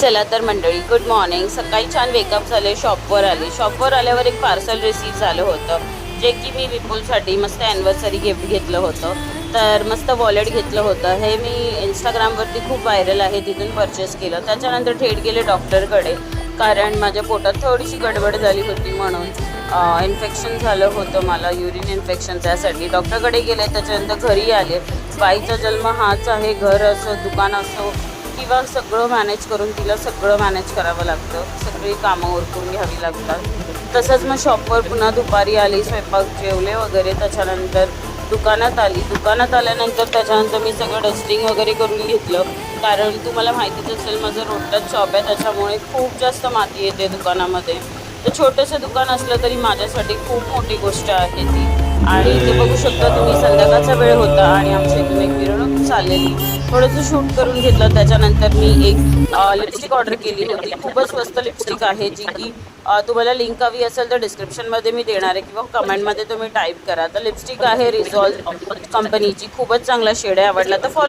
चला तर मंडळी, गुड मॉर्निंग. सकाळी छान वेकअप झाले, शॉपवर आले. शॉपवर आल्यावर एक पार्सल रिसीव्ह झालं होतं, जे की मी विपुलसाठी मस्त ॲनिव्हर्सरी गिफ्ट घेतलं होतं. तर मस्त वॉलेट घेतलं होतं. हे मी इंस्टाग्रामवरती खूप व्हायरल आहे, तिथून परचेस केलं. त्याच्यानंतर थेट गेले डॉक्टरकडे, कारण माझ्या पोटात थोडीशी गडबड झाली होती, म्हणून इन्फेक्शन झालं होतं मला, युरिन इन्फेक्शन. त्यासाठी डॉक्टरकडे गेले. त्याच्यानंतर घरी आले. बाईचा जन्म हाच आहे. घर असो, दुकान असो किंवा सगळं मॅनेज करून तिला सगळं मॅनेज करावं लागतं, सगळी कामं उरकून घ्यावी लागतात. तसंच मग शॉपवर पुन्हा दुपारी आली, स्वयंपाक जेवले वगैरे. त्याच्यानंतर दुकानात आली. दुकानात आल्यानंतर त्याच्यानंतर मी सगळं डस्टिंग वगैरे करून घेतलं, कारण तुम्हाला माहितीच असेल माझं रोडटच शॉप आहे, त्याच्यामुळे खूप जास्त माती येते दुकानामध्ये. तर छोटंसं दुकान असलं तरी माझ्यासाठी खूप मोठी गोष्ट आहे ती. आणि ते बघू शकता तुम्ही, संध्याकाळचा वेळ होता आणि आमच्या इथून एक मिरवणूक चाललेली. थोडंसं शूट करून घेतलं. त्याच्यानंतर मी एक लिपस्टिक ऑर्डर केली होती. खूपच स्वस्त लिपस्टिक आहे, जी की तुम्हाला लिंक हवी असेल तर डिस्क्रिप्शनमध्ये मी देणार आहे, किंवा कमेंटमध्ये तुम्ही टाईप करा. तर लिपस्टिक आहे रिझॉल्व कंपनीची, खूपच चांगला शेड आहे. आवडला तर फॉलो